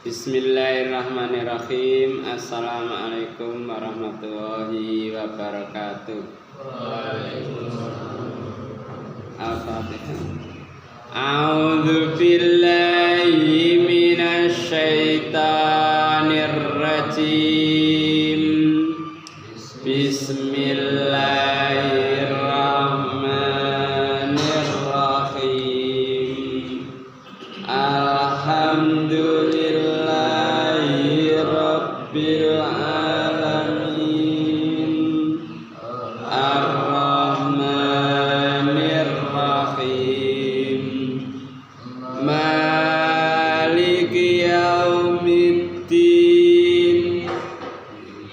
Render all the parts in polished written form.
Bismillahirrahmanirrahim. Assalamualaikum warahmatullahi wabarakatuh. Al-Fatihah. A'udzu billahi minasy syaithanir rajim. Bismillahirrahmanirrahim. Alhamdulillahi rabbil alamin. Ar-Rahmanir Rahim. Maliki yaumiddin.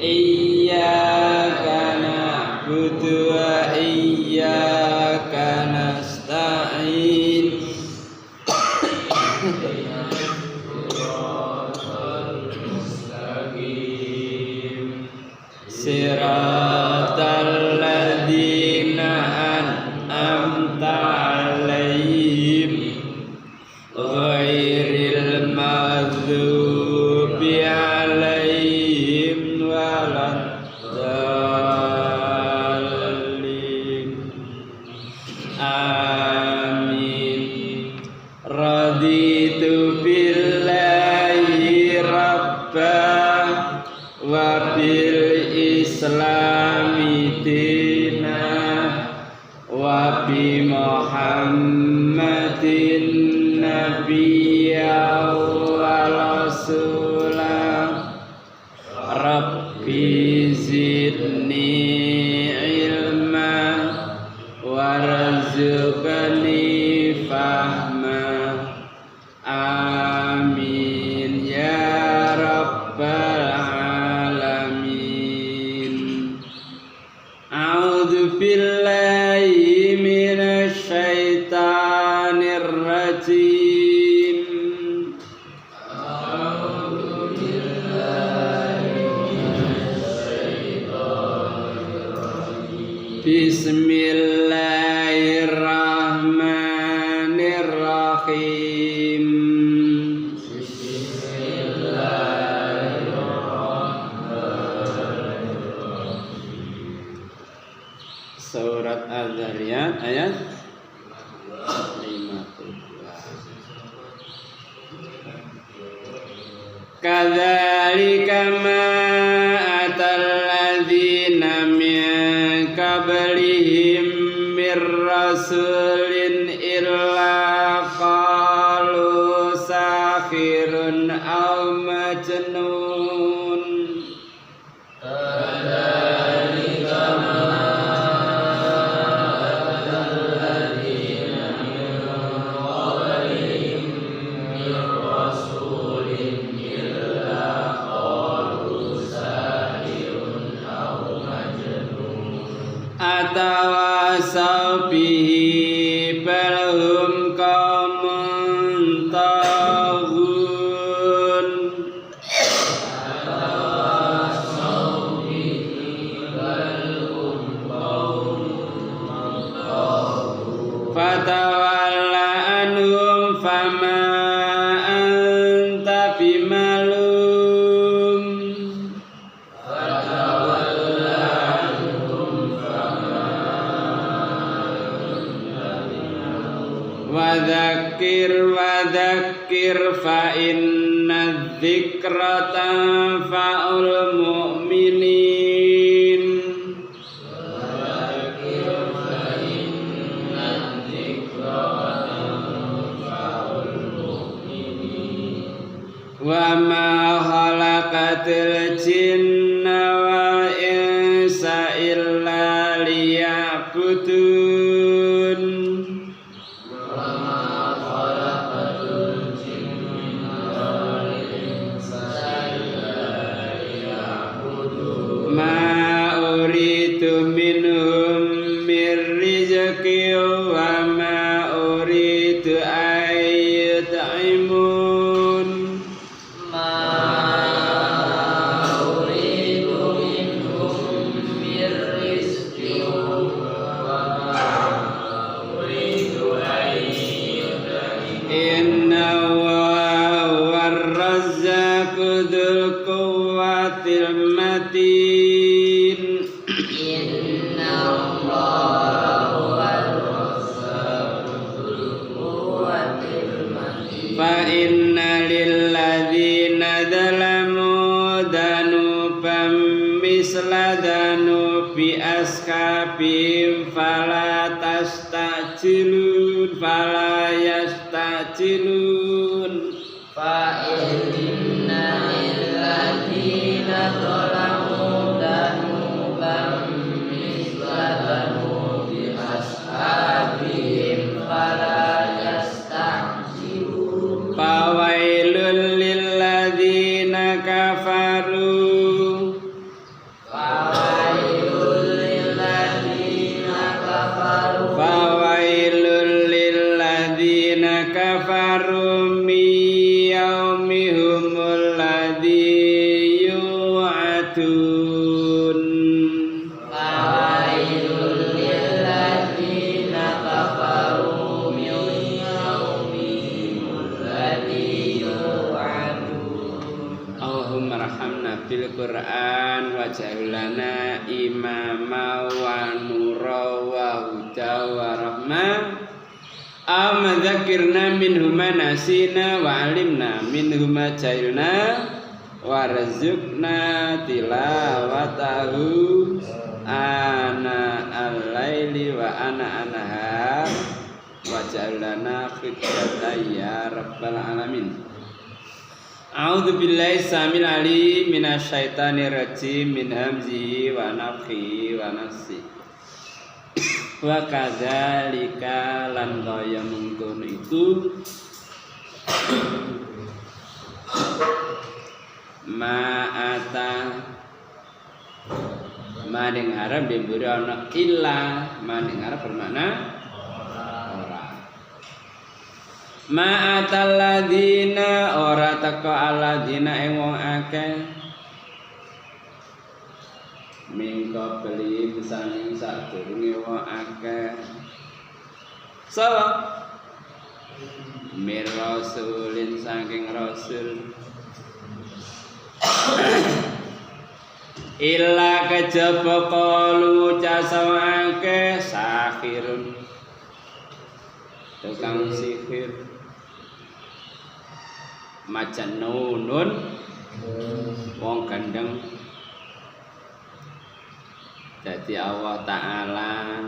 Iyyaka na'budu wa iyyaka nasta'in. Siratal ladzina an'amta 'alaihim ghairil maghdubi 'alaihim waladdallin. Amin. Raditu billahi rabbah wa bil islami dinah wa bi muhammadin nabiyya wa rasulah. Rabbi zidni ilma warzuqni fahma. Amin ya rabbal alamin. A'udzu billahi minasy syaithanir rajim. Bismillahirrahmanirrahim. Surat Az-Zariyat ayat 52. Kadzalika ma atal ladzina min qablihim mir rasulin illa qalu sahirun aw majnun. Atawasaw bihi balhum qaumun taghun. Fatawalla anhum fama anta bimalum. Wadzakkir fa inna dzikra tanfa'ul mu'minin. Wa ma khalaqatil jinna wal insa illa liya'budun. Ma uridu minhum mir rizqi wa ma uridu ayyut'imun. Ma uridu Ar-Razzaqu dzul quwwatil matin. Inna Allah wal razzaqu dzul quwwatil matin. Fa inna lilladzina dzalamu dzanuban misla dzanubi ashabihim fala yastajilun. Fa inna lilladzina dzalamu dzanuban misla dzanubi ashabihim fala yastajilun. Fawailul lilladzina kafaru. Fawailul lilladzina kafaru. Fawailul lilladzina kafaru min yaumihumul ladzi yu'adun. Fawailul lilladzina kafaru min yaumihimul ladzi yu'adun. Allahumma rahamna bil Qur'an waj'al lana imama wa nura wa huda wa rahmah. Amma dzakirna minhu ma nasina wa alimna minhu ma jahilna warzuqna tilawatahu ana al-laili wa ana an-nahar waj'al lana hujjatan ya rabbal alamin. A'udzu billahi samil alim minasyaitonir rajim min hamzihi wa nafthihi wa nafsihi. Wa kadzalika lan kaya mungkon itu ma'ata maning arep diburi ana illa maning arep bermakna ora. Ma'atal ladina ora teko aladina ing wong akeh mingko beli pisaning sadurunge wong akeh. Sawa mir rasulin saking rasul illa kejaba qalu casawake sahirun tukang sihir majnunun wong gandeng. Jadi Allah Ta'ala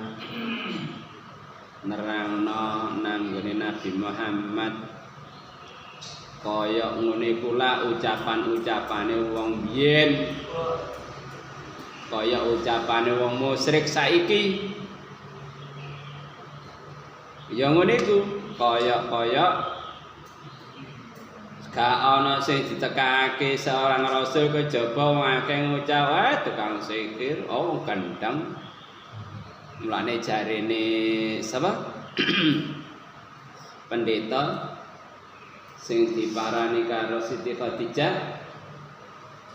nerangno nanggone Nabi Muhammad kaya ngene kula ucapan-ucapane wong biyen, kaya ucapane wong musyrik saiki. Ya ngene iku, kaya gak ana sing ditekake seorang rasul kejaba wong akeh ngucap tukang sihir, oh gendeng. Mulane jarene sapa? Pendeta sing diparani karo Siti Khadijah.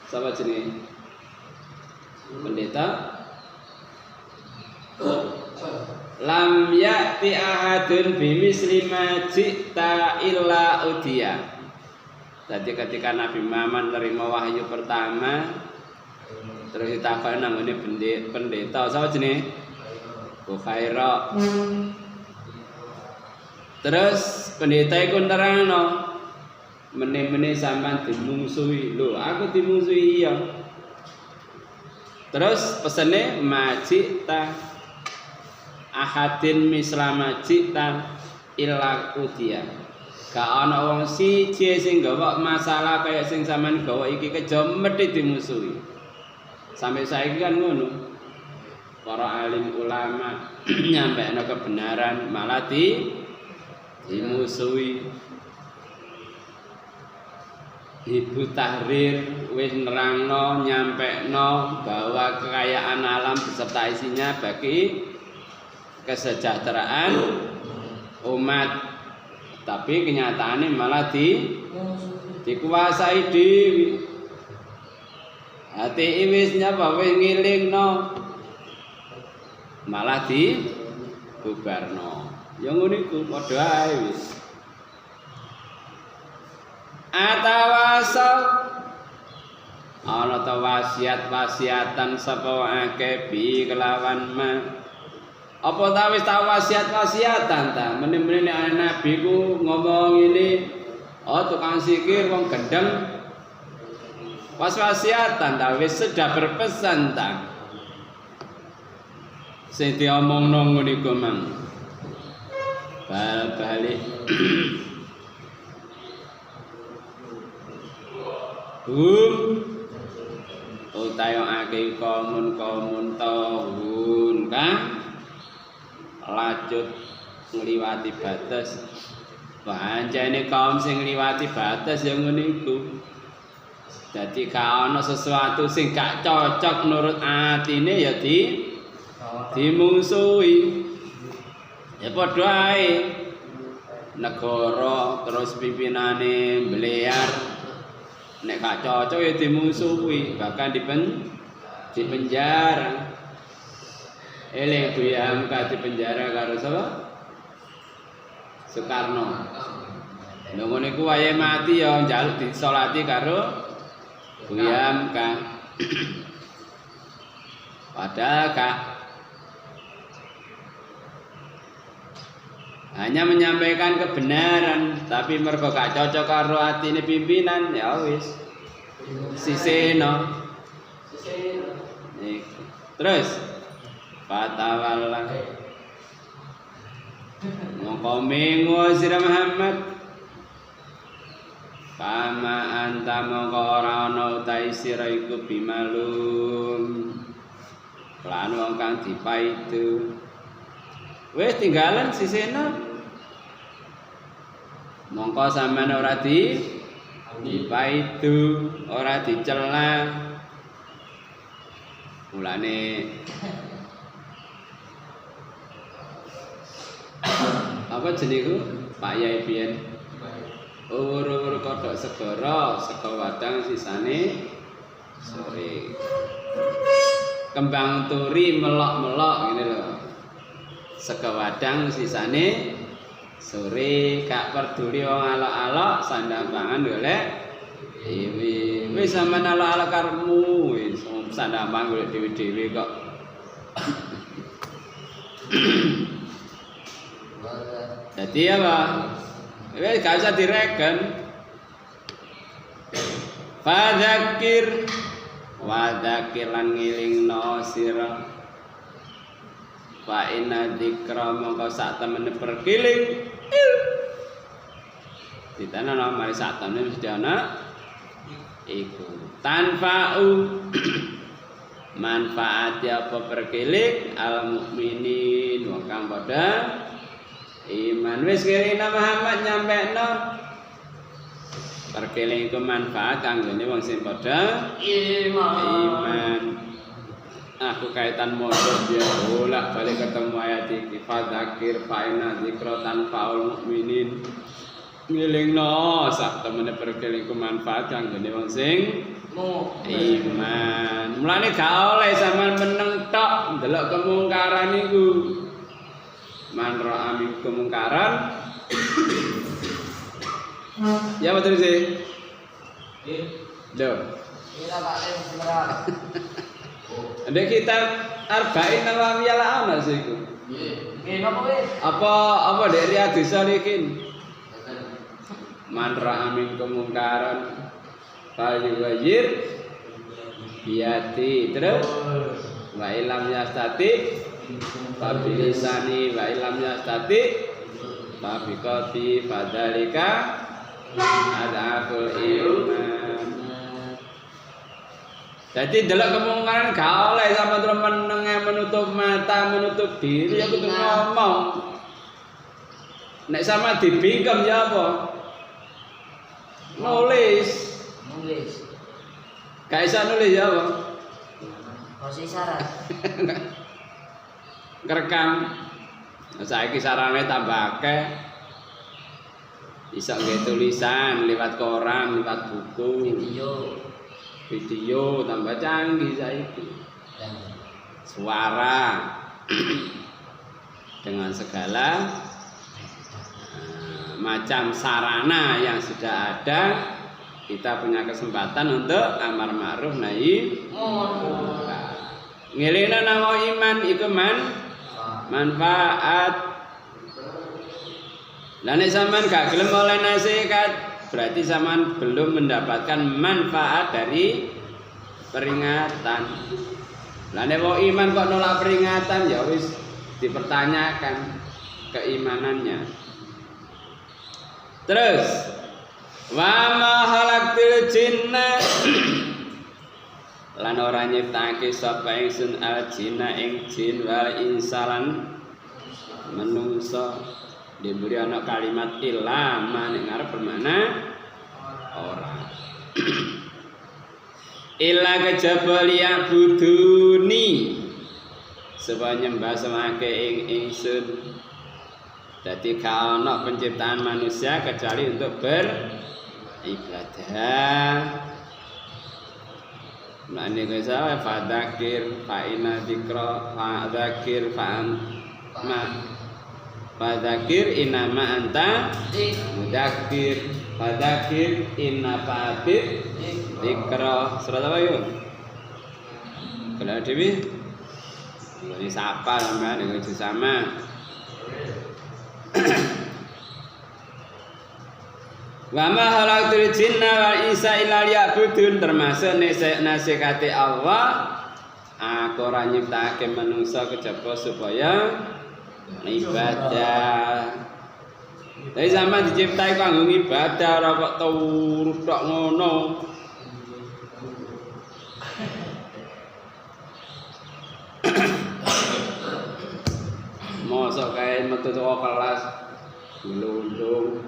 Sapa jenenge? Pendeta lam ya'ti ahadun bimisli ma ji'ta illa udiya. Jadi ketika Nabi Muhammad menerima wahyu pertama, terus ditakoni namanya pendeta, siapa jenenge? Bukhaira. Terus pendeta iku nerangno, meneh-meneh sampean dimungsuhi. Lho, aku dimungsuhi iya. Terus pesene majita ahadin misla majita illa udiya. Gak ana wong siji sing gawa masalah kaya sing sampean gawa iki keja mesti dimusuhi. Sampai saiki kan ngono. Para alim ulama nyampekno kebenaran malah dimusuhi. Ibu Tahrir wis nerangno nyampekno bahwa kekayaan alam beserta isinya bagi kesejahteraan umat. Tapi kenyataannya malah dikuasai dewi. Hati wis nyapa wis ngilingno malah dibubarno. Ya ngono iku padha ae wis. atawasau ana ta wasiat-wasiatan sapa akeh bi kelawan ma apa ta wis ta wasiat-wasiatan ta meneh-meneh nek nabi ku ngomong ini tukang sikir wong gendeng wasiatan ta wis sudah berpesan ta sing diomongno ngono iku mang bal-balik utayo akeh komun tahun kang lacut ngliwati batas pancene kaum sing ngliwati batas ya ngene iku dadi ka ana sesuatu sing gak cocok nurut atine ya dimungsuhi ya padha ae negara terus pimpinane mblear nek gak cocok ya dimungsuhi bahkan dipenjara eling Buya Hamka dipenjara karo sapa Soekarno lha ngono iku wayahe mati ya njaluk disolati karo Buya Hamka padahal gak hanya menyampaikan kebenaran tapi mergo gak cocok karo atine pimpinan ya wis siseno terus patawalla mongko mengo sira Muhammad kama anta mongko ora ana utahe sira iku bimalum lan wong kang dipaidu wis tinggalan sisena mongko sampean ora dipaidu ora dicela mulane apa jenengku Pak Yai biyen ur-ur kodhok segara sego wadang sisane sore kembang turi melok-melok ngene lho sego wadang sisane sore gak peduli wong alok-alok sandang pangan golek dhewe wis sampean alok-alok karepmu wis sandang pangan golek dhewe-dhewe kok jadi apa wis gak usah direken fadzakir wa dzakir lan ngilingno sira fa inna dzikra mongko sak temene perkiling ditana mari sak temene mesti ana iku tanfa'u manfaat apa perkiling al mukminin wong kang padha iman wis kirina Muhammad nyampekno perkeling iku manfaat kanggone wong sing padha iman aku kaitan modho dia bolak-balik ketemu ayat iki fadzakir fa inna dzikra tanfa'ul mukminin ngilingno sak temene perkeling iku manfaat kanggone wong sing iman mulane gak oleh sampean meneng tok ndelok kemungkaran iku man ra'a minkum mungkaran ya betul sih do ndek kita arba'in nawawiyah la ana sih iku apa ndek Riyadhus Shalihin man ra'a minkum mungkaran fal yughayyir biyati terus wa ilam yastati fabilisani wa ilam yastati fabiqati fadzalika adaful iman jadi delok kemungkaran gak oleh sama terus meneng menutup mata menutup diri ya kudu ngomong nek sama dibingkem ya apa nulis gak bisa nulis ya apa posisi syarat kerekam saiki sarane tambah akeh iso nggih tulisan lewat koran lewat buku video tambah canggih saiki suara dengan segala macam sarana yang sudah ada kita punya kesempatan untuk amar ma'ruf nahi munkar. Ngelina nama iman iku manfaat. Lah nek sampean gak gelem oleh nasihat, berarti sampean belum mendapatkan manfaat dari peringatan. Lah nek wong iman kok nolak peringatan, ya wis dipertanyakan keimanannya. Terus wa ma khalaqtul jinna lan ora nyiptake sapa ingsun al jinna ing jin wal insalan menungso. Diberi ana kalimat ilama ning ngarep bermakna ora. Illa kejaba liya buduni supaya nyembah semake ing ingsun. Dadi gak ana penciptaan manusia kecuali untuk beribadah. Mane kaya fadzakir fa inna dzikra fadzakir fadzakir innama anta mudzakir fadzakir inna fatit dzikra. Surat apa yuk? Kalau dewi ini siapa namanya dengan sama. Wa ma khalaqtul jinna wal insa illa liya'budun, termasuk nasikate Allah, aku ora nyiptake manungsa kejaba supaya ibadah. Tapi zaman diciptai kanggo ibadah, ora kok turut tok ngono. Mosok kae metu teko kelas ngelundung.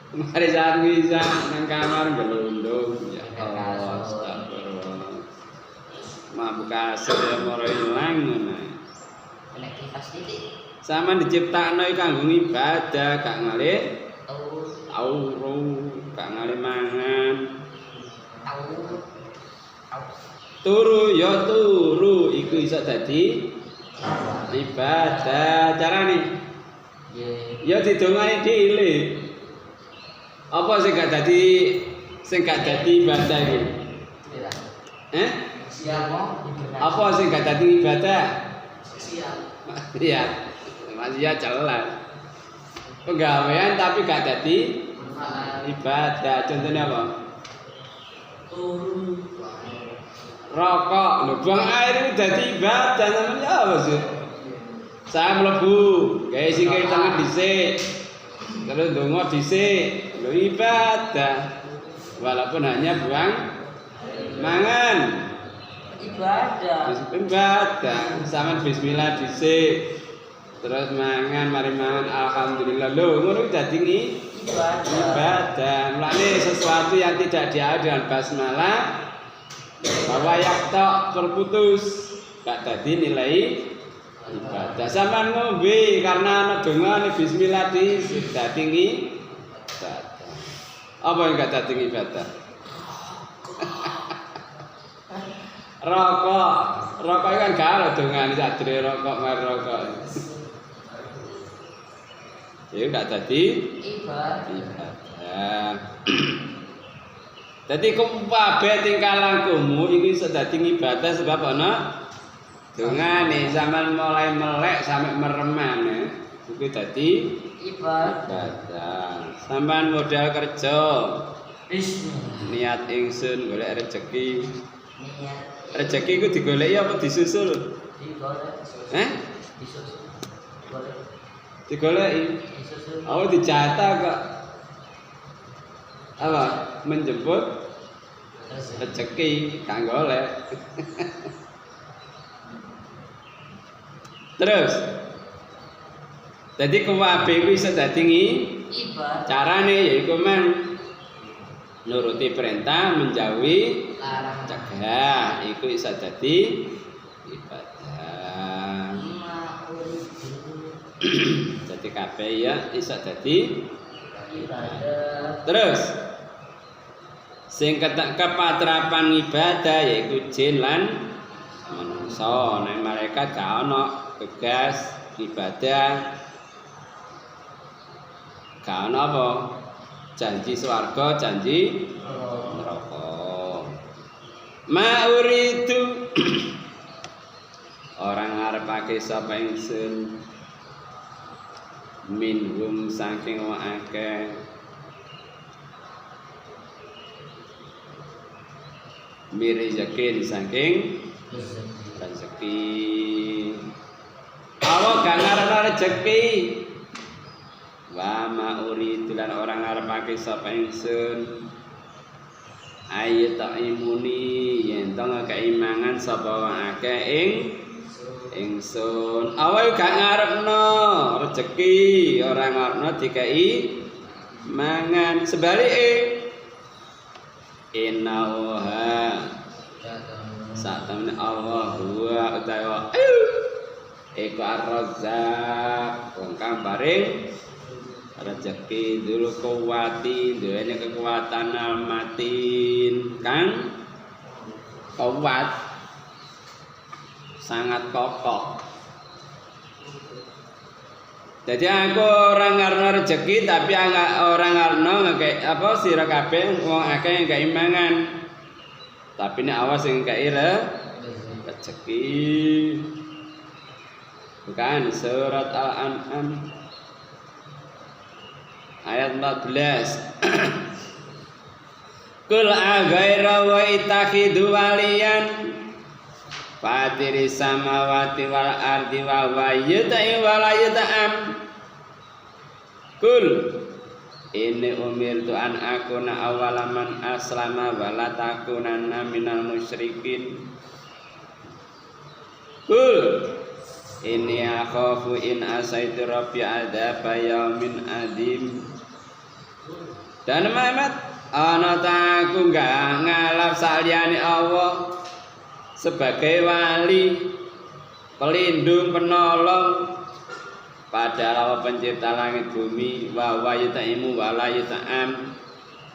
Mari saat bisa nang kamar ngelundung. Ya Allah, astagfirullah. Mabuk asir ya moro ilang ngono. Nek kipas titik. Sama diciptakno kanggo ibadah, gak ngalih tauru, gak ngalih mangan. Turu ya turu iku iso dadi ibadah. Carane ya didongani dhewe. Apa sing gak dadi ibadah iki? Apa sing gak dadi ibadah? Iya, masih jelas. Penggawean tapi gak dadi ibadah. Contohnya apa? Rokok, lho buang air itu dadi ibadah namanya apa sih? Saya mlebu, gawe sikil tangan dhisik. Terus ndonga dhisik, lho ibadah. Walaupun hanya buang mangan. Ibadah. Sama bismillah dhisik. Terus mangan, mari mangan alhamdulillah. Lho ngono dadi ibadah. Mulane sesuatu yang tidak diawali dengan basmalah bahwa yakta terputus gak dadi nilai ibadah. Sampeyan ngombe karena ana dongane bismillah dadi ibadah. Apa yang gak dadi ibadah? Rokok kan gak ada dongane sadre rokok mari rokok. Ya gak dadi ibadah. Dadi kabeh tingkah lakumu iki iso dadi ibadah sebab ana dongane. Sampeyan mulai melek sampai meremane iku dadi ibadah. Sampeyan modal kerja niat ingsun golek rezeki. Rezeki iku digoleki apa disusul? Digoleki. Digoleki. Oh dijatah kok. Apa? Menjemput rezeki kang golek. Terus dadi kuwabe kuwi iso dadi ibadah. Carane yaiku men nuruti perintah, menjauhi cegah, iku iso dadi ibadah. Dadi kabeh ya iso dadi ibadah. Terus sing kepatrapan ibadah yaiku jin lan manungsa. Nek malaikat gak ana tugas ibadah. Gak ana apa? janji swarga, janji neraka. Ma uridu orang ngarepake sapa ingsun minhum saking wong akeh mirizakin saking rezeki. Allah gak ngarep rezeki. Wa ma uridu lan orang ngarepake sapa ingsun ayu ta'imuni yen to keimangan sapa wong akeh ingsun. Awake gak ngarepno rezeki, ora ngarepno dikai mangan. Sebalike innaha satamne Allah huwa utawa iku ar-razzaq wong kang paring rezeki dulu kuwati duwene kekuatan almatin kan kuat sangat kokoh. Jadi aku orang ngarepno rezeki tapi orang ngarepno ngekek apa sira kabeh wong akeh ngekek mangan. Tapi nek awas sing ngekek rezeki. Bukan surat Al-An'am ayat 14. Kul aghaira wa itakhidu waliyan fatiri samawati wal ardi wa huwa yuta'i wa la yuta'am. Kul inni umirtu an akuna awalaman aslama wa la takunanna minal musyrikin. Kul inni akhafu in asaitu rabbi adzaba yaumin adim. Dan Muhammad ana ta aku gak ngalap saliyane Allah sebagai wali, pelindung, penolong, padahal Allah pencipta langit bumi, wa wa yutaimu wa la yuta'am.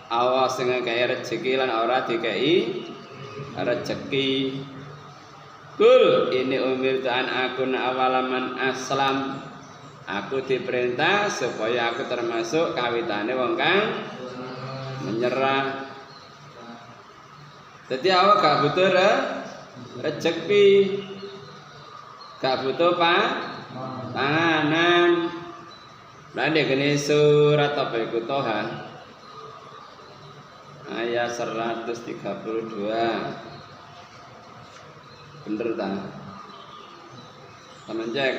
Allah sing ngekei rezeki lan ora dikei rezeki. Kul ini umirtu an akun awalaman aslam. Aku diperintah supaya aku termasuk kawitane wong kang menyerah. Jadi awak gak butuh rezeki, gak butuh panganan. Nanti gini surat apa itu Toha ayat 132. Bener tak? Teman cek.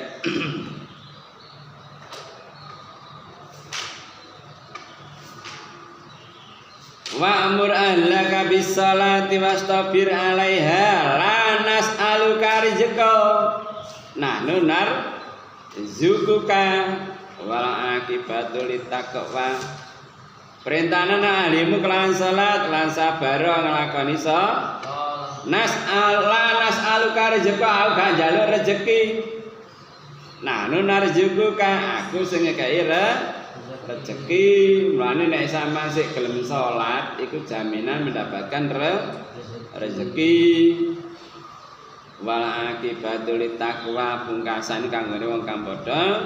Wa'mur ahlaka bis-shalati wastabir 'alaiha la nas'aluka rizqa nahnu narzuquka wal 'aqibatu littaqwa. Perintahna ahlimu kelawan salat lan sabar nglakoni nas'aluka rizqa aku gak njaluk rezeki. Nahnu narzuquka aku sing ngekeki rezeki. Mulane nek sampean sik gelem salat iku jaminan mendapatkan rezeki. Wal aqibatu littaqwa pungkasan kanggone wong kang padha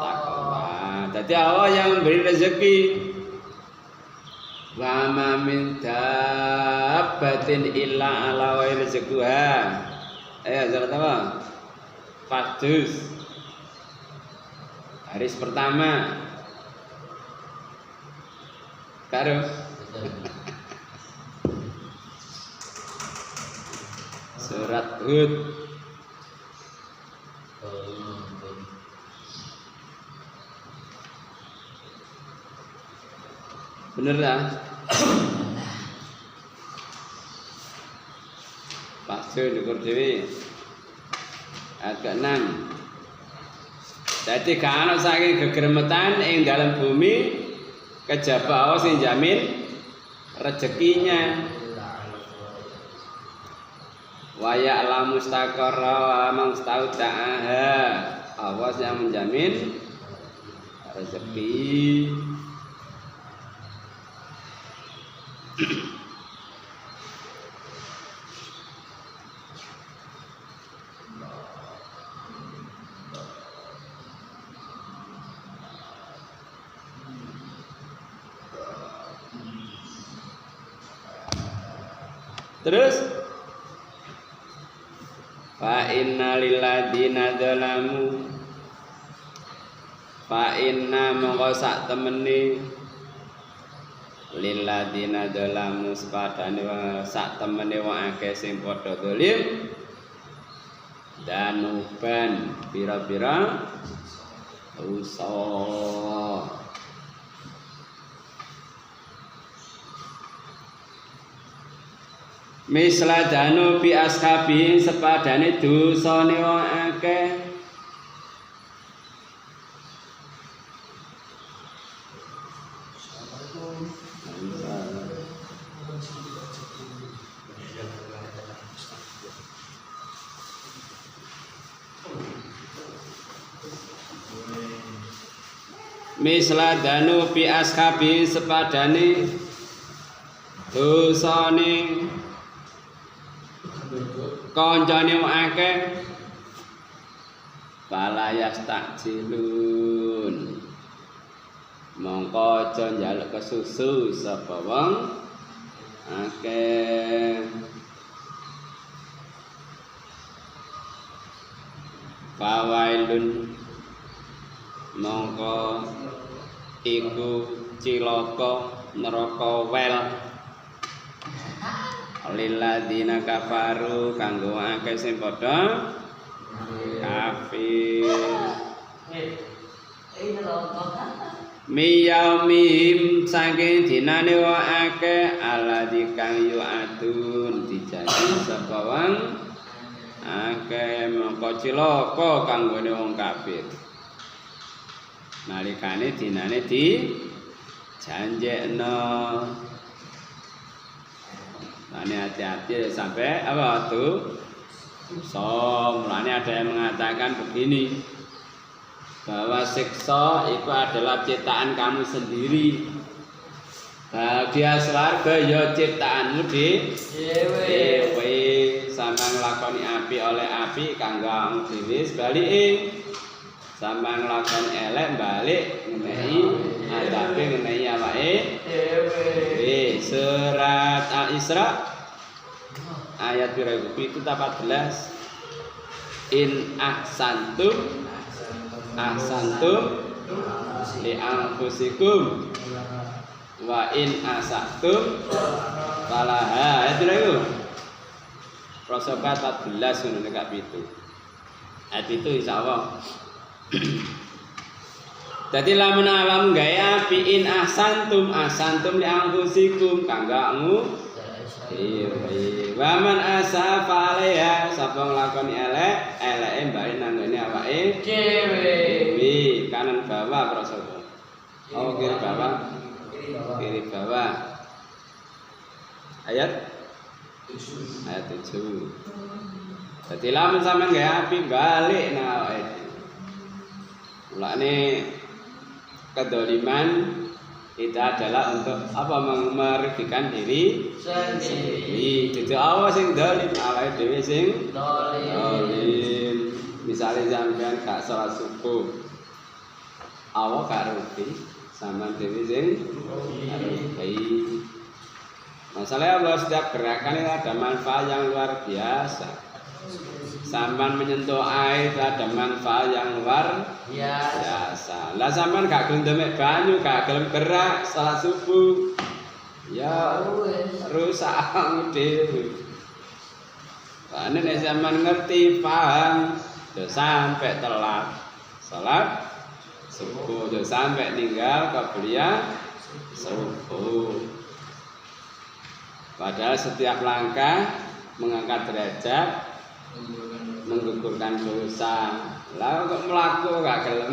takwa. Dadi Allah yang memberi rezeki. Wa ma min dabbatin illa ala wa rizquha. Surat apa? Fardus. Baris pertama. Karo surat Hud bener lah. Pak Sun dikur dewi ayat ke-6. Jadi kalau saking gegermetan ing dalam bumi kejaba Allah sing jamin rezekinya. Wa ya'lamu mustaqarra wa mustaudaha. Allah yang menjamin rezeki. Terus fa inna lilladzina dzalamu fa inna mongko sak temene lilladzina dzalamu sepadane sak temene wong akeh sing padha zalim danuban pira-pira dosa. Misla danu bi ashabi sepadane dosane wong akeh. Misla danu bi ashabi sepadane dosane kancane wong akeh balayas takjilun mongko aja njaluk kesusu sapa wong akeh. Fawailun mongko iku cilaka neraka wel lilladzina kafaru kanggo akeh sing padha kafir. Miyaumihim saking dinane wa akeh alladzi kang yu'adun dijanji sapa wong akeh mongko cilaka kanggone wong kafir. Nalikane dinane di janjekno. Ini hati-hati sampai apa tuh? Mulanya ada yang mengatakan begini, bahwa siksa itu adalah ciptaan kamu sendiri. Bahagia swarga ya ciptaanmu dhewe. Sampai nglakoni api oleh api kanggo awakmu dhewe sebalike. Sampai nglakoni elek balik ngenehi adabe ngenehi awake dhewe. Surat Al-Isra ayat 14 in ahsantum li anfusikum wa in asatum falaha. Ayat itu Prosokat 14 ngono nek pitu. Ayat itu insyaallah. Dadi lamun awam gawe api in ahsantum li anfusikum kanggo waman asafa alaiha sapa nglakoni eleke mbare nanggone awake dhewe. Kanan bawah prasada. Oh kiri bawah. Kiri bawah. Ayat 7. Dadi lamun sampean gawe api balik nang awake dhewe. Mulane kedoliman itu adalah untuk apa merugikan diri sendiri. Jadi Allah sing dolim, awake dhewe sing dolim. Misalnya sampean gak salat subuh, Allah gak rugi, sampean dhewe sing rugi. Masalahnya Allah setiap gerakan itu ada manfaat yang luar biasa. Sampan menyentuh air ada manfaat yang luar biasa. Lah sampan gak gelem demek banyu, gak gelem gerak salat subuh, ya rusak dhewe. Karena nek sampan ngerti paham, yo sampai telat salat subuh, yo sampai ninggal qabliyah subuh. Padahal setiap langkah mengangkat derajat, menggugurkan dosa. Lah kok melaku gak gelem.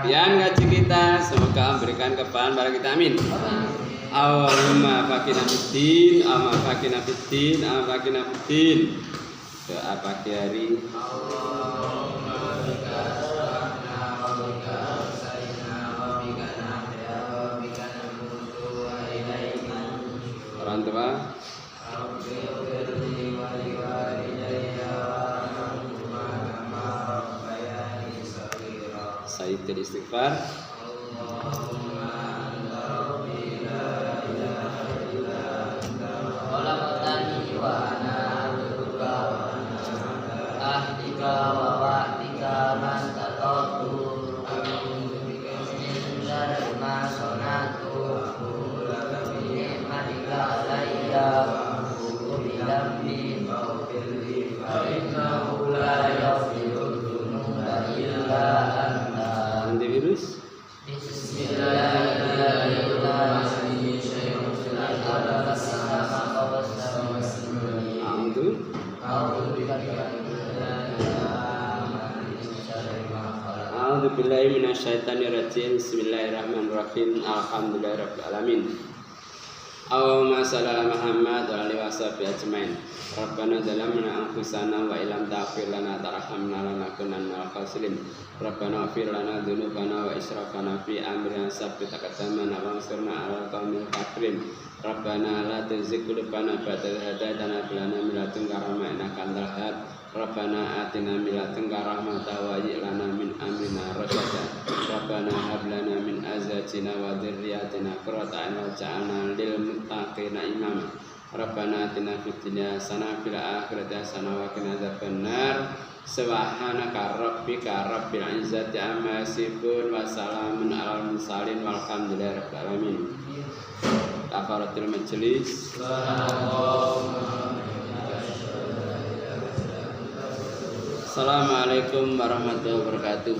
Pian ngaji kita, semoga memberikan kebahagiaan pada kita, amin. Allahumma faqina fiddin, amma faqina fiddin, amma faqina fiddin. Doa pagi hari. Orang tua Sayyidul istighfar. Allahumma anta rabbi la ilaha illa anta billahi minasyaitonir rajim. Bismillahirrahmanirrahim. Alhamdulillahirabbil alamin. Allahumma shalli ala Muhammad wa alihi washabihi ajmain. Rabbana zalamna anfusana wa illam taghfir lana tarhamna lanakunanna minal khasirin. Rabbana ighfir lana dzunubana wa israfana fi amrina sabbit aqdamana wansurna 'alal qaumil kafirin. Rabbana la tuzigh qulubana ba'da idh hadaytana wa hab lana min ladunka rahmah innaka antal wahhab. Rabbana atina min ladunka rahmatan wa hayyi' lana min amrina rasyada. Rabbana hab lana min azwajina wa dzurriyyatina qurrata a'yun waj'alna lil muttaqina imama. Rabbana atina fid dunya hasanah wa fil akhirati hasanah wa qina adzabannar. Subhanaka rabbika rabbil izzati amma yasifun wa salamun alal mursalin walhamdulillahi rabbil alamin. Kafaratul majlis. Assalamualaikum warahmatullahi wabarakatuh.